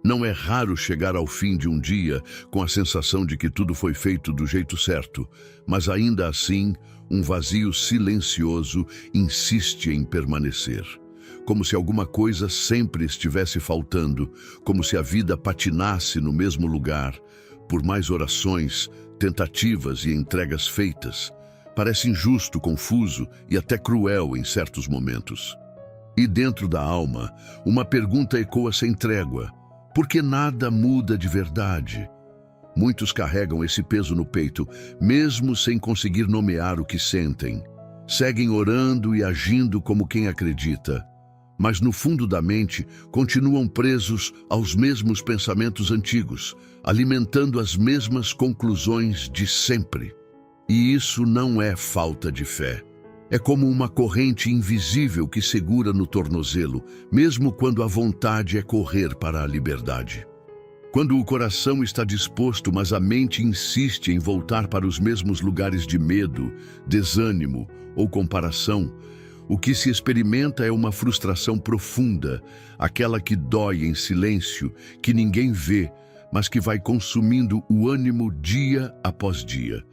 Não é raro chegar ao fim de um dia com a sensação de que tudo foi feito do jeito certo, mas ainda assim, um vazio silencioso insiste em permanecer. Como se alguma coisa sempre estivesse faltando, como se a vida patinasse no mesmo lugar, por mais orações, tentativas e entregas feitas. Parece injusto, confuso e até cruel em certos momentos. E dentro da alma, uma pergunta ecoa sem trégua: por que nada muda de verdade? Muitos carregam esse peso no peito, mesmo sem conseguir nomear o que sentem. Seguem orando e agindo como quem acredita, mas no fundo da mente continuam presos aos mesmos pensamentos antigos, alimentando as mesmas conclusões de sempre. E isso não é falta de fé. É como uma corrente invisível que segura no tornozelo, mesmo quando a vontade é correr para a liberdade. Quando o coração está disposto, mas a mente insiste em voltar para os mesmos lugares de medo, desânimo ou comparação, o que se experimenta é uma frustração profunda, aquela que dói em silêncio, que ninguém vê, mas que vai consumindo o ânimo dia após dia.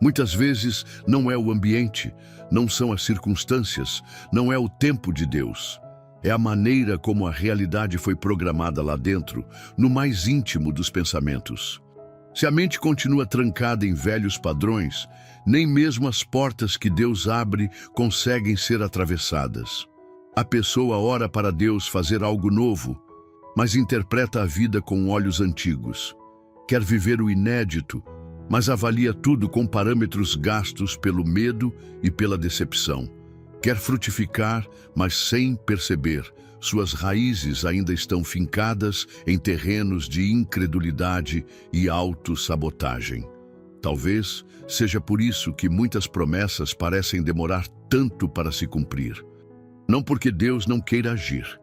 Muitas vezes não é o ambiente, não são as circunstâncias, não é o tempo de Deus. É a maneira como a realidade foi programada lá dentro, no mais íntimo dos pensamentos. Se a mente continua trancada em velhos padrões, nem mesmo as portas que Deus abre conseguem ser atravessadas. A pessoa ora para Deus fazer algo novo, mas interpreta a vida com olhos antigos. Quer viver o inédito, mas avalia tudo com parâmetros gastos pelo medo e pela decepção. Quer frutificar, mas sem perceber. Suas raízes ainda estão fincadas em terrenos de incredulidade e autossabotagem. Talvez seja por isso que muitas promessas parecem demorar tanto para se cumprir. Não porque Deus não queira agir,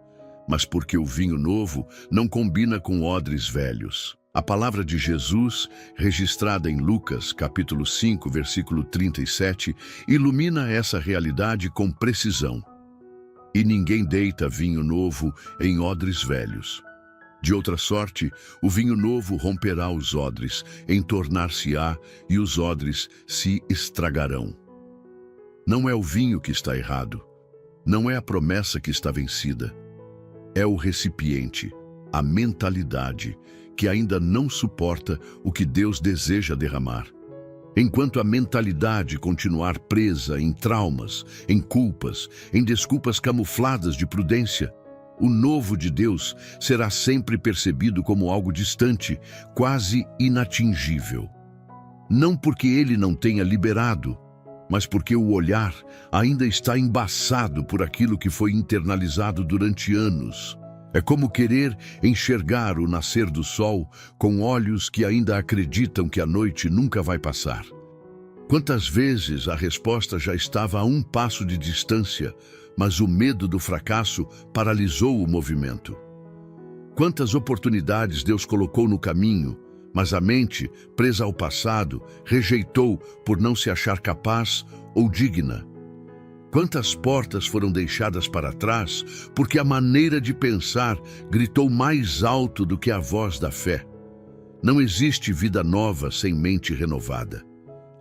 mas porque o vinho novo não combina com odres velhos. A palavra de Jesus, registrada em Lucas, capítulo 5, versículo 37, ilumina essa realidade com precisão. E ninguém deita vinho novo em odres velhos. De outra sorte, o vinho novo romperá os odres, entornar-se-á e os odres se estragarão. Não é o vinho que está errado, não é a promessa que está vencida. É o recipiente, a mentalidade, que ainda não suporta o que Deus deseja derramar. Enquanto a mentalidade continuar presa em traumas, em culpas, em desculpas camufladas de prudência, o novo de Deus será sempre percebido como algo distante, quase inatingível. Não porque ele não tenha liberado, mas porque o olhar ainda está embaçado por aquilo que foi internalizado durante anos. É como querer enxergar o nascer do sol com olhos que ainda acreditam que a noite nunca vai passar. Quantas vezes a resposta já estava a um passo de distância, mas o medo do fracasso paralisou o movimento. Quantas oportunidades Deus colocou no caminho, mas a mente, presa ao passado, rejeitou por não se achar capaz ou digna. Quantas portas foram deixadas para trás porque a maneira de pensar gritou mais alto do que a voz da fé. Não existe vida nova sem mente renovada.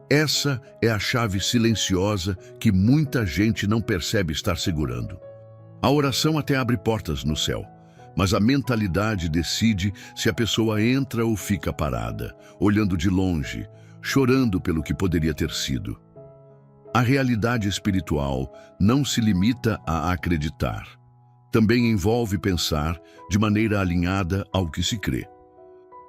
Essa é a chave silenciosa que muita gente não percebe estar segurando. A oração até abre portas no céu, mas a mentalidade decide se a pessoa entra ou fica parada, olhando de longe, chorando pelo que poderia ter sido. A realidade espiritual não se limita a acreditar. Também envolve pensar de maneira alinhada ao que se crê.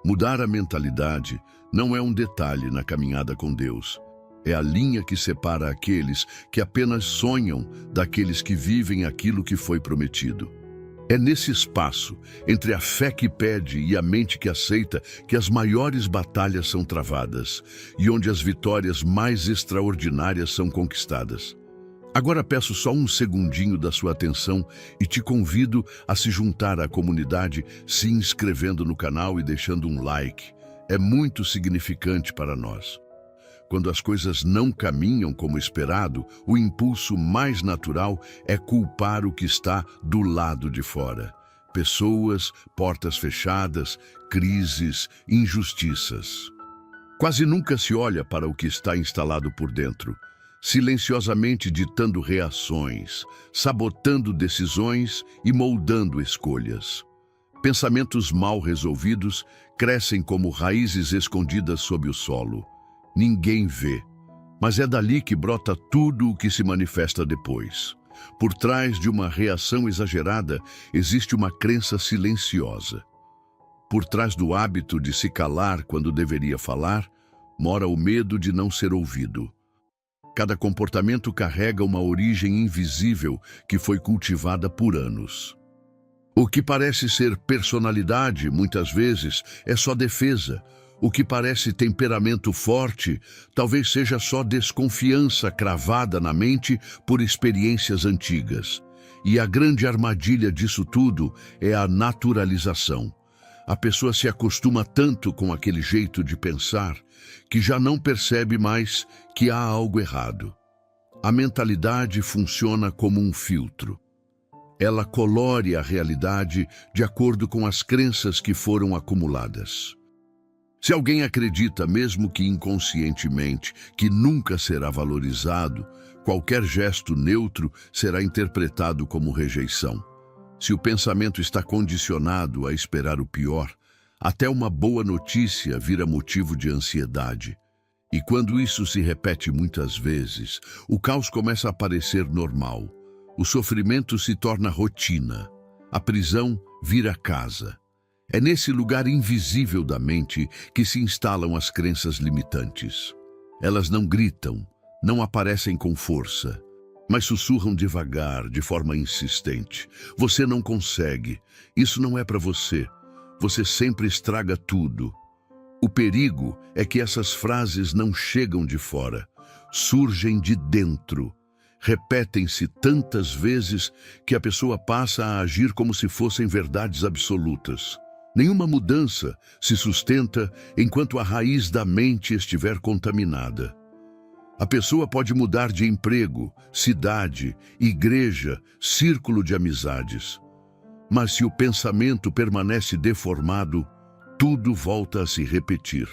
Mudar a mentalidade não é um detalhe na caminhada com Deus. É a linha que separa aqueles que apenas sonham daqueles que vivem aquilo que foi prometido. É nesse espaço, entre a fé que pede e a mente que aceita, que as maiores batalhas são travadas e onde as vitórias mais extraordinárias são conquistadas. Agora peço só um segundinho da sua atenção e te convido a se juntar à comunidade, se inscrevendo no canal e deixando um like. É muito significante para nós. Quando as coisas não caminham como esperado, o impulso mais natural é culpar o que está do lado de fora. Pessoas, portas fechadas, crises, injustiças. Quase nunca se olha para o que está instalado por dentro, silenciosamente ditando reações, sabotando decisões e moldando escolhas. Pensamentos mal resolvidos crescem como raízes escondidas sob o solo. Ninguém vê, mas é dali que brota tudo o que se manifesta depois. Por trás de uma reação exagerada, existe uma crença silenciosa. Por trás do hábito de se calar quando deveria falar, mora o medo de não ser ouvido. Cada comportamento carrega uma origem invisível que foi cultivada por anos. O que parece ser personalidade, muitas vezes, é só defesa. O que parece temperamento forte, talvez seja só desconfiança cravada na mente por experiências antigas. E a grande armadilha disso tudo é a naturalização. A pessoa se acostuma tanto com aquele jeito de pensar que já não percebe mais que há algo errado. A mentalidade funciona como um filtro. Ela colore a realidade de acordo com as crenças que foram acumuladas. Se alguém acredita, mesmo que inconscientemente, que nunca será valorizado, qualquer gesto neutro será interpretado como rejeição. Se o pensamento está condicionado a esperar o pior, até uma boa notícia vira motivo de ansiedade. E quando isso se repete muitas vezes, o caos começa a parecer normal. O sofrimento se torna rotina. A prisão vira casa. É nesse lugar invisível da mente que se instalam as crenças limitantes. Elas não gritam, não aparecem com força, mas sussurram devagar, de forma insistente. Você não consegue, isso não é para você, você sempre estraga tudo. O perigo é que essas frases não chegam de fora, surgem de dentro. Repetem-se tantas vezes que a pessoa passa a agir como se fossem verdades absolutas. Nenhuma mudança se sustenta enquanto a raiz da mente estiver contaminada. A pessoa pode mudar de emprego, cidade, igreja, círculo de amizades. Mas se o pensamento permanece deformado, tudo volta a se repetir.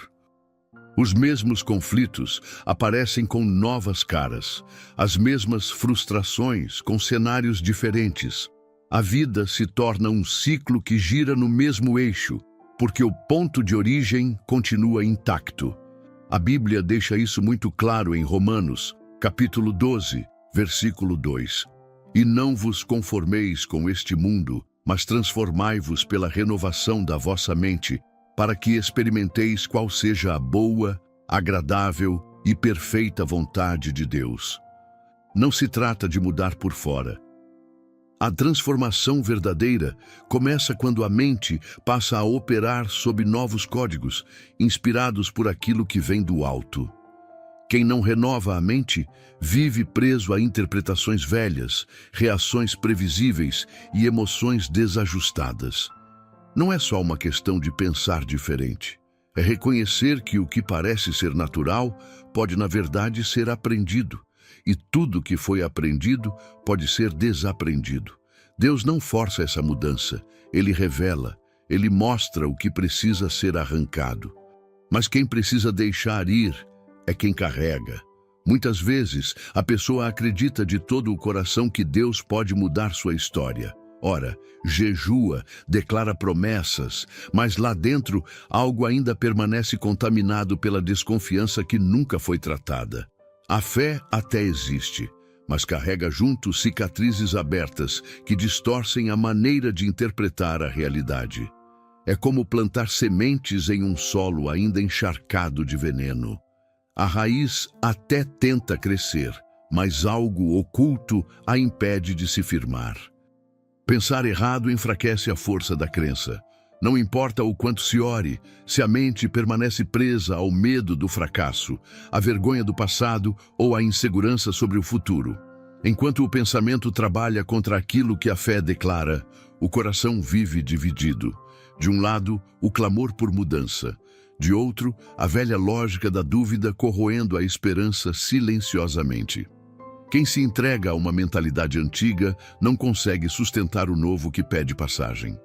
Os mesmos conflitos aparecem com novas caras, as mesmas frustrações com cenários diferentes. A vida se torna um ciclo que gira no mesmo eixo, porque o ponto de origem continua intacto. A Bíblia deixa isso muito claro em Romanos, capítulo 12, versículo 2. E não vos conformeis com este mundo, mas transformai-vos pela renovação da vossa mente, para que experimenteis qual seja a boa, agradável e perfeita vontade de Deus. Não se trata de mudar por fora. A transformação verdadeira começa quando a mente passa a operar sob novos códigos, inspirados por aquilo que vem do alto. Quem não renova a mente vive preso a interpretações velhas, reações previsíveis e emoções desajustadas. Não é só uma questão de pensar diferente. É reconhecer que o que parece ser natural pode, na verdade, ser aprendido. E tudo que foi aprendido pode ser desaprendido. Deus não força essa mudança, Ele revela, Ele mostra o que precisa ser arrancado. Mas quem precisa deixar ir é quem carrega. Muitas vezes, a pessoa acredita de todo o coração que Deus pode mudar sua história. Ora, jejua, declara promessas, mas lá dentro algo ainda permanece contaminado pela desconfiança que nunca foi tratada. A fé até existe, mas carrega junto cicatrizes abertas que distorcem a maneira de interpretar a realidade. É como plantar sementes em um solo ainda encharcado de veneno. A raiz até tenta crescer, mas algo oculto a impede de se firmar. Pensar errado enfraquece a força da crença. Não importa o quanto se ore, se a mente permanece presa ao medo do fracasso, à vergonha do passado ou à insegurança sobre o futuro. Enquanto o pensamento trabalha contra aquilo que a fé declara, o coração vive dividido. De um lado, o clamor por mudança. De outro, a velha lógica da dúvida corroendo a esperança silenciosamente. Quem se entrega a uma mentalidade antiga não consegue sustentar o novo que pede passagem.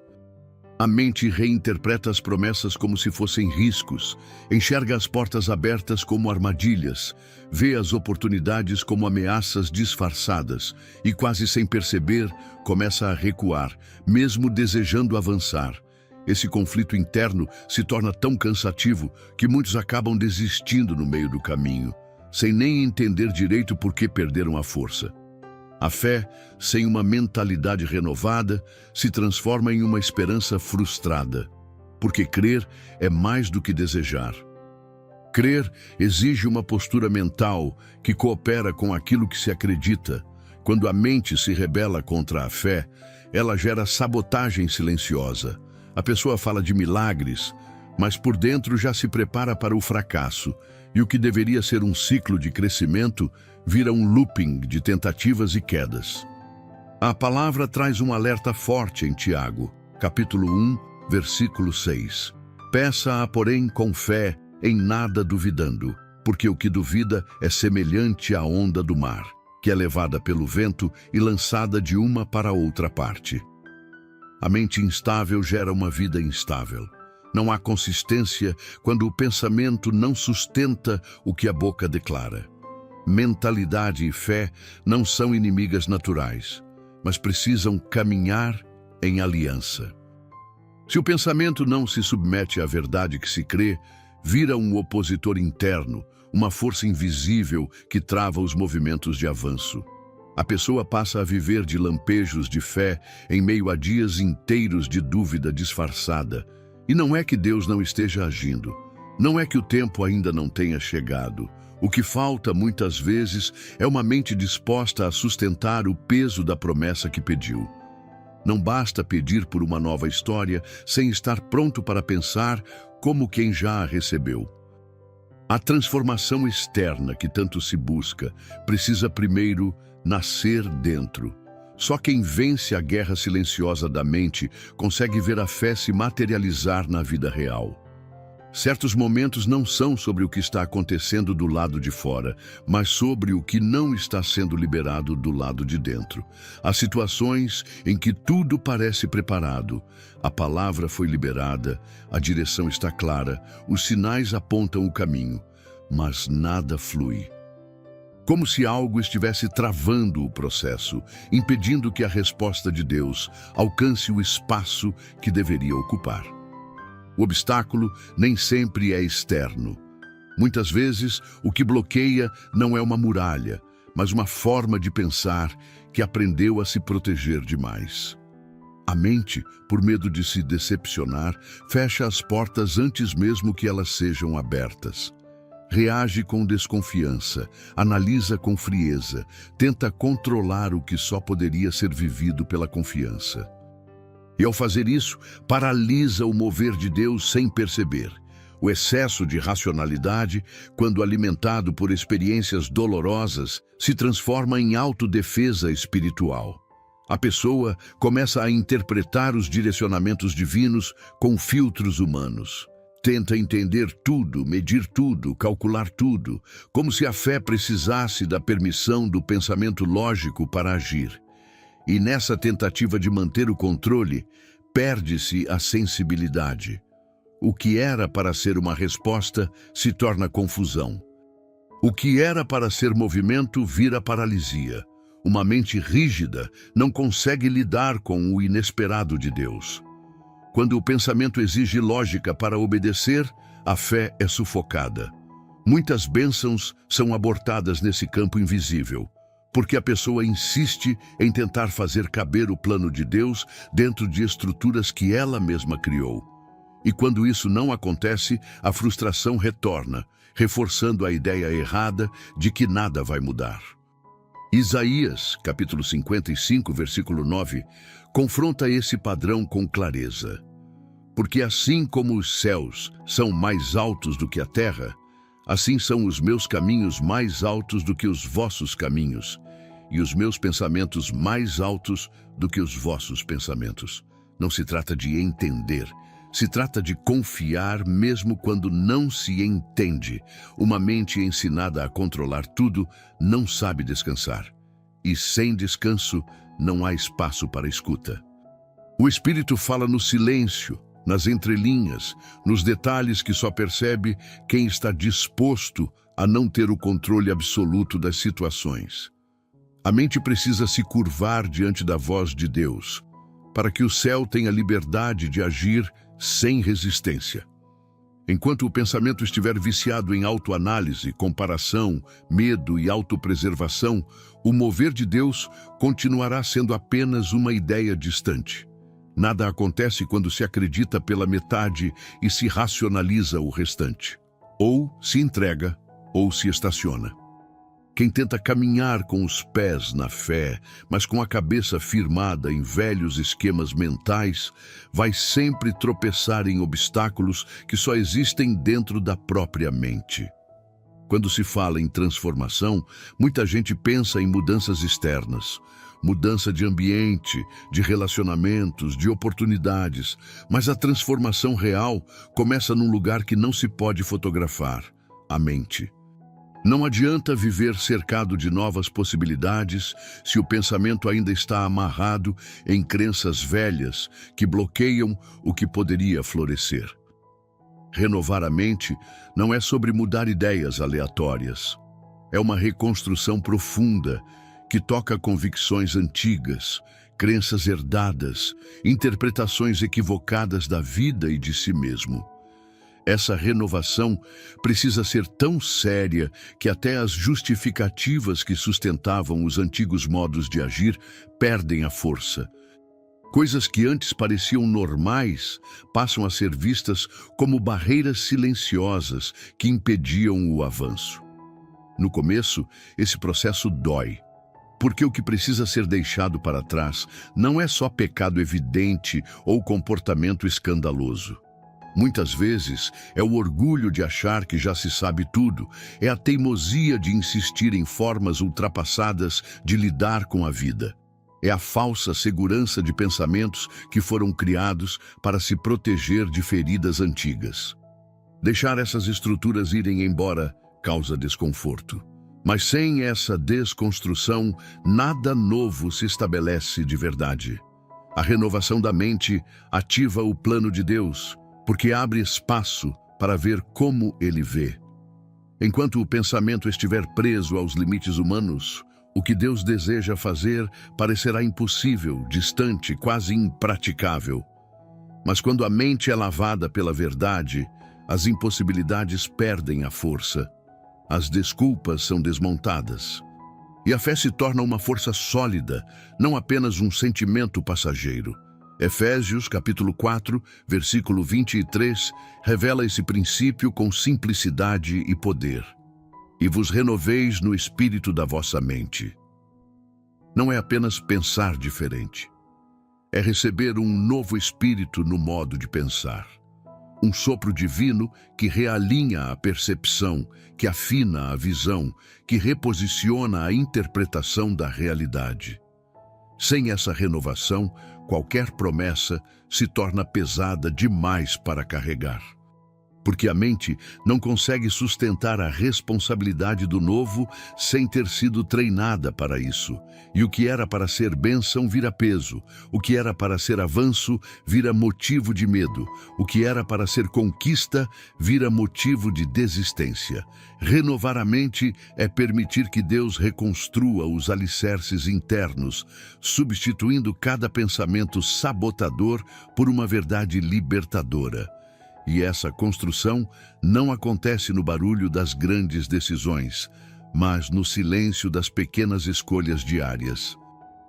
A mente reinterpreta as promessas como se fossem riscos, enxerga as portas abertas como armadilhas, vê as oportunidades como ameaças disfarçadas e, quase sem perceber, começa a recuar, mesmo desejando avançar. Esse conflito interno se torna tão cansativo que muitos acabam desistindo no meio do caminho, sem nem entender direito por que perderam a força. A fé, sem uma mentalidade renovada, se transforma em uma esperança frustrada, porque crer é mais do que desejar. Crer exige uma postura mental que coopera com aquilo que se acredita. Quando a mente se rebela contra a fé, ela gera sabotagem silenciosa. A pessoa fala de milagres, mas por dentro já se prepara para o fracasso, e o que deveria ser um ciclo de crescimento vira um looping de tentativas e quedas. A palavra traz um alerta forte em Tiago, capítulo 1, versículo 6. Peça-a, porém, com fé, em nada duvidando, porque o que duvida é semelhante à onda do mar, que é levada pelo vento e lançada de uma para outra parte. A mente instável gera uma vida instável. Não há consistência quando o pensamento não sustenta o que a boca declara. Mentalidade e fé não são inimigas naturais, mas precisam caminhar em aliança. Se o pensamento não se submete à verdade que se crê, vira um opositor interno, uma força invisível que trava os movimentos de avanço. A pessoa passa a viver de lampejos de fé em meio a dias inteiros de dúvida disfarçada. E não é que Deus não esteja agindo, não é que o tempo ainda não tenha chegado. O que falta, muitas vezes, é uma mente disposta a sustentar o peso da promessa que pediu. Não basta pedir por uma nova história sem estar pronto para pensar como quem já a recebeu. A transformação externa que tanto se busca precisa primeiro nascer dentro. Só quem vence a guerra silenciosa da mente consegue ver a fé se materializar na vida real. Certos momentos não são sobre o que está acontecendo do lado de fora, mas sobre o que não está sendo liberado do lado de dentro. Há situações em que tudo parece preparado, a palavra foi liberada, a direção está clara, os sinais apontam o caminho, mas nada flui. Como se algo estivesse travando o processo, impedindo que a resposta de Deus alcance o espaço que deveria ocupar. O obstáculo nem sempre é externo. Muitas vezes, o que bloqueia não é uma muralha, mas uma forma de pensar que aprendeu a se proteger demais. A mente, por medo de se decepcionar, fecha as portas antes mesmo que elas sejam abertas. Reage com desconfiança, analisa com frieza, tenta controlar o que só poderia ser vivido pela confiança. E ao fazer isso, paralisa o mover de Deus sem perceber. O excesso de racionalidade, quando alimentado por experiências dolorosas, se transforma em autodefesa espiritual. A pessoa começa a interpretar os direcionamentos divinos com filtros humanos. Tenta entender tudo, medir tudo, calcular tudo, como se a fé precisasse da permissão do pensamento lógico para agir. E nessa tentativa de manter o controle, perde-se a sensibilidade. O que era para ser uma resposta se torna confusão. O que era para ser movimento vira paralisia. Uma mente rígida não consegue lidar com o inesperado de Deus. Quando o pensamento exige lógica para obedecer, a fé é sufocada. Muitas bênçãos são abortadas nesse campo invisível, porque a pessoa insiste em tentar fazer caber o plano de Deus dentro de estruturas que ela mesma criou. E quando isso não acontece, a frustração retorna, reforçando a ideia errada de que nada vai mudar. Isaías, capítulo 55, versículo 9, confronta esse padrão com clareza. Porque assim como os céus são mais altos do que a terra, assim são os meus caminhos mais altos do que os vossos caminhos, e os meus pensamentos mais altos do que os vossos pensamentos. Não se trata de entender, se trata de confiar mesmo quando não se entende. Uma mente ensinada a controlar tudo não sabe descansar. E sem descanso não há espaço para escuta. O Espírito fala no silêncio, nas entrelinhas, nos detalhes que só percebe quem está disposto a não ter o controle absoluto das situações. A mente precisa se curvar diante da voz de Deus, para que o céu tenha liberdade de agir sem resistência. Enquanto o pensamento estiver viciado em autoanálise, comparação, medo e autopreservação, o mover de Deus continuará sendo apenas uma ideia distante. Nada acontece quando se acredita pela metade e se racionaliza o restante. Ou se entrega, ou se estaciona. Quem tenta caminhar com os pés na fé, mas com a cabeça firmada em velhos esquemas mentais, vai sempre tropeçar em obstáculos que só existem dentro da própria mente. Quando se fala em transformação, muita gente pensa em mudanças externas, mudança de ambiente, de relacionamentos, de oportunidades, mas a transformação real começa num lugar que não se pode fotografar: a mente. Não adianta viver cercado de novas possibilidades se o pensamento ainda está amarrado em crenças velhas que bloqueiam o que poderia florescer. Renovar a mente não é sobre mudar ideias aleatórias. É uma reconstrução profunda que toca convicções antigas, crenças herdadas, interpretações equivocadas da vida e de si mesmo. Essa renovação precisa ser tão séria que até as justificativas que sustentavam os antigos modos de agir perdem a força. Coisas que antes pareciam normais passam a ser vistas como barreiras silenciosas que impediam o avanço. No começo, esse processo dói, porque o que precisa ser deixado para trás não é só pecado evidente ou comportamento escandaloso. Muitas vezes é o orgulho de achar que já se sabe tudo, é a teimosia de insistir em formas ultrapassadas de lidar com a vida. É a falsa segurança de pensamentos que foram criados para se proteger de feridas antigas. Deixar essas estruturas irem embora causa desconforto. Mas sem essa desconstrução, nada novo se estabelece de verdade. A renovação da mente ativa o plano de Deus, porque abre espaço para ver como Ele vê. Enquanto o pensamento estiver preso aos limites humanos, o que Deus deseja fazer parecerá impossível, distante, quase impraticável. Mas quando a mente é lavada pela verdade, as impossibilidades perdem a força. As desculpas são desmontadas. E a fé se torna uma força sólida, não apenas um sentimento passageiro. Efésios, capítulo 4, versículo 23, revela esse princípio com simplicidade e poder. E vos renoveis no espírito da vossa mente. Não é apenas pensar diferente. É receber um novo espírito no modo de pensar. Um sopro divino que realinha a percepção, que afina a visão, que reposiciona a interpretação da realidade. Sem essa renovação, qualquer promessa se torna pesada demais para carregar. Porque a mente não consegue sustentar a responsabilidade do novo sem ter sido treinada para isso. E o que era para ser bênção vira peso, o que era para ser avanço vira motivo de medo, o que era para ser conquista vira motivo de desistência. Renovar a mente é permitir que Deus reconstrua os alicerces internos, substituindo cada pensamento sabotador por uma verdade libertadora. E essa construção não acontece no barulho das grandes decisões, mas no silêncio das pequenas escolhas diárias.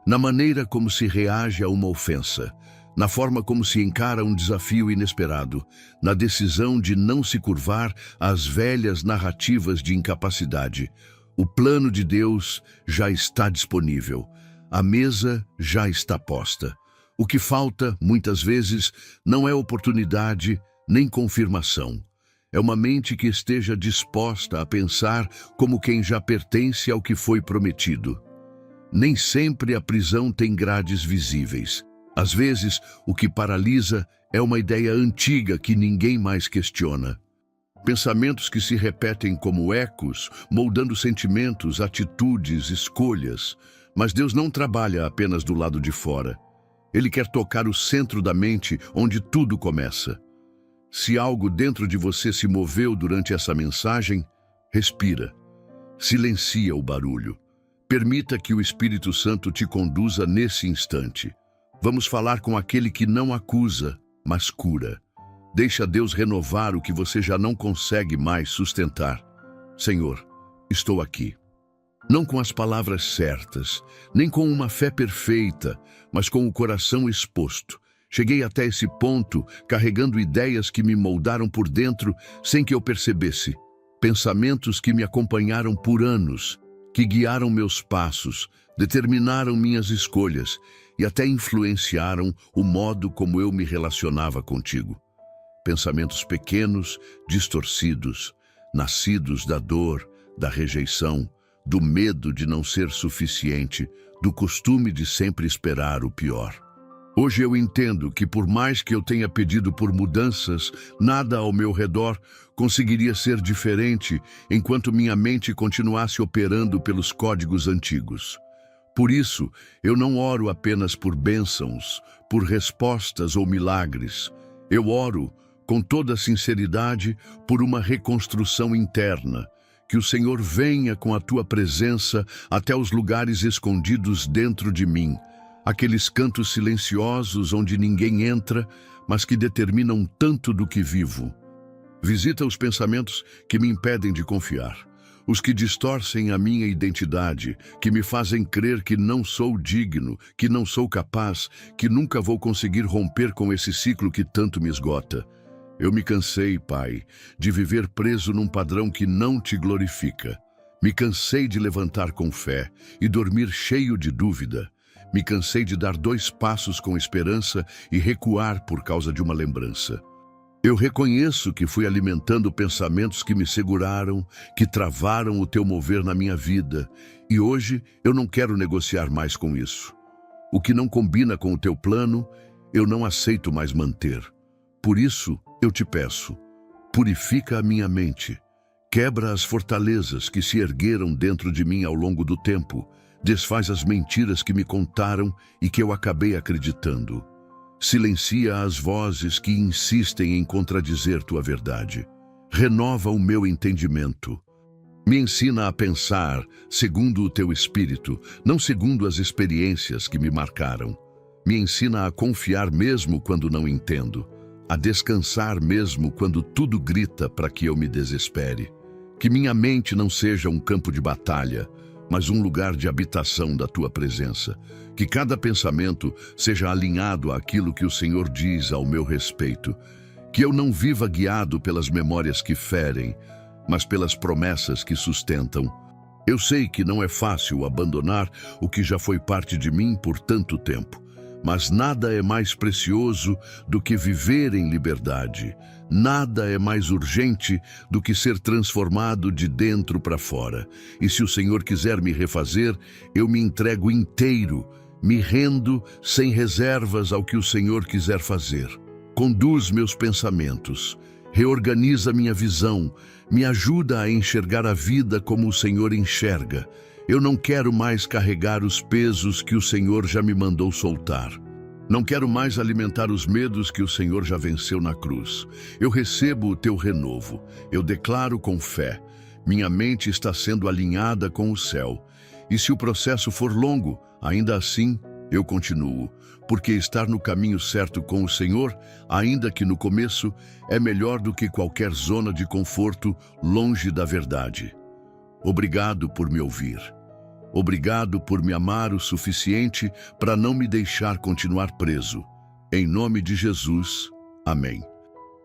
Na maneira como se reage a uma ofensa, na forma como se encara um desafio inesperado, na decisão de não se curvar às velhas narrativas de incapacidade. O plano de Deus já está disponível, a mesa já está posta. O que falta, muitas vezes, não é oportunidade, nem confirmação. É uma mente que esteja disposta a pensar como quem já pertence ao que foi prometido. Nem sempre a prisão tem grades visíveis. Às vezes, o que paralisa é uma ideia antiga que ninguém mais questiona. Pensamentos que se repetem como ecos, moldando sentimentos, atitudes, escolhas. Mas Deus não trabalha apenas do lado de fora. Ele quer tocar o centro da mente, onde tudo começa. Se algo dentro de você se moveu durante essa mensagem, respira. Silencia o barulho. Permita que o Espírito Santo te conduza nesse instante. Vamos falar com aquele que não acusa, mas cura. Deixa Deus renovar o que você já não consegue mais sustentar. Senhor, estou aqui. Não com as palavras certas, nem com uma fé perfeita, mas com o coração exposto. Cheguei até esse ponto, carregando ideias que me moldaram por dentro sem que eu percebesse. Pensamentos que me acompanharam por anos, que guiaram meus passos, determinaram minhas escolhas e até influenciaram o modo como eu me relacionava contigo. Pensamentos pequenos, distorcidos, nascidos da dor, da rejeição, do medo de não ser suficiente, do costume de sempre esperar o pior. Hoje eu entendo que por mais que eu tenha pedido por mudanças, nada ao meu redor conseguiria ser diferente enquanto minha mente continuasse operando pelos códigos antigos. Por isso, eu não oro apenas por bênçãos, por respostas ou milagres. Eu oro, com toda sinceridade, por uma reconstrução interna. Que o Senhor venha com a tua presença até os lugares escondidos dentro de mim, aqueles cantos silenciosos onde ninguém entra, mas que determinam tanto do que vivo. Visita os pensamentos que me impedem de confiar, os que distorcem a minha identidade, que me fazem crer que não sou digno, que não sou capaz, que nunca vou conseguir romper com esse ciclo que tanto me esgota. Eu me cansei, Pai, de viver preso num padrão que não te glorifica. Me cansei de levantar com fé e dormir cheio de dúvida. Me cansei de dar 2 passos com esperança e recuar por causa de uma lembrança. Eu reconheço que fui alimentando pensamentos que me seguraram, que travaram o teu mover na minha vida, e hoje eu não quero negociar mais com isso. O que não combina com o teu plano, eu não aceito mais manter. Por isso, eu te peço, purifica a minha mente, quebra as fortalezas que se ergueram dentro de mim ao longo do tempo, desfaz as mentiras que me contaram e que eu acabei acreditando. Silencia as vozes que insistem em contradizer tua verdade. Renova o meu entendimento. Me ensina a pensar segundo o teu espírito, não segundo as experiências que me marcaram. Me ensina a confiar mesmo quando não entendo, a descansar mesmo quando tudo grita para que eu me desespere. Que minha mente não seja um campo de batalha, mas um lugar de habitação da tua presença. Que cada pensamento seja alinhado àquilo que o Senhor diz ao meu respeito. Que eu não viva guiado pelas memórias que ferem, mas pelas promessas que sustentam. Eu sei que não é fácil abandonar o que já foi parte de mim por tanto tempo. Mas nada é mais precioso do que viver em liberdade. Nada é mais urgente do que ser transformado de dentro para fora. E se o Senhor quiser me refazer, eu me entrego inteiro, me rendo sem reservas ao que o Senhor quiser fazer. Conduz meus pensamentos, reorganiza minha visão, me ajuda a enxergar a vida como o Senhor enxerga. Eu não quero mais carregar os pesos que o Senhor já me mandou soltar. Não quero mais alimentar os medos que o Senhor já venceu na cruz. Eu recebo o teu renovo. Eu declaro com fé. Minha mente está sendo alinhada com o céu. E se o processo for longo, ainda assim, eu continuo. Porque estar no caminho certo com o Senhor, ainda que no começo, é melhor do que qualquer zona de conforto longe da verdade. Obrigado por me ouvir. Obrigado por me amar o suficiente para não me deixar continuar preso. Em nome de Jesus, amém.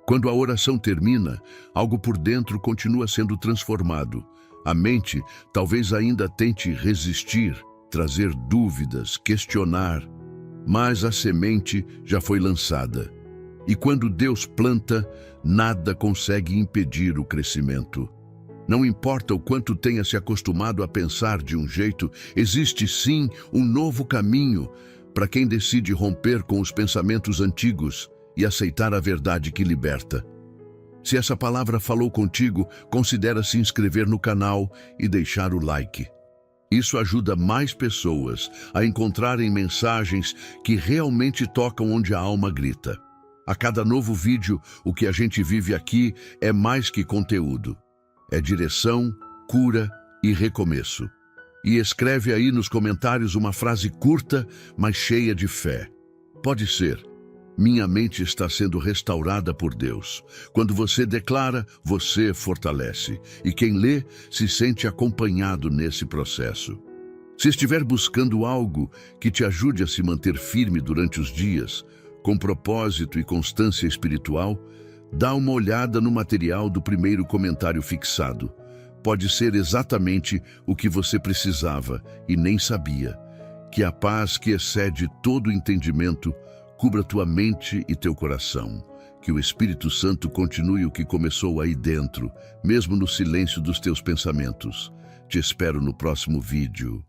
Quando a oração termina, algo por dentro continua sendo transformado. A mente talvez ainda tente resistir, trazer dúvidas, questionar, mas a semente já foi lançada. E quando Deus planta, nada consegue impedir o crescimento. Não importa o quanto tenha se acostumado a pensar de um jeito, existe sim um novo caminho para quem decide romper com os pensamentos antigos e aceitar a verdade que liberta. Se essa palavra falou contigo, considera se inscrever no canal e deixar o like. Isso ajuda mais pessoas a encontrarem mensagens que realmente tocam onde a alma grita. A cada novo vídeo, o que a gente vive aqui é mais que conteúdo. É direção, cura e recomeço. E escreve aí nos comentários uma frase curta, mas cheia de fé. Pode ser: minha mente está sendo restaurada por Deus. Quando você declara, você fortalece. E quem lê se sente acompanhado nesse processo. Se estiver buscando algo que te ajude a se manter firme durante os dias, com propósito e constância espiritual, dá uma olhada no material do primeiro comentário fixado. Pode ser exatamente o que você precisava e nem sabia. Que a paz que excede todo entendimento cubra tua mente e teu coração. Que o Espírito Santo continue o que começou aí dentro, mesmo no silêncio dos teus pensamentos. Te espero no próximo vídeo.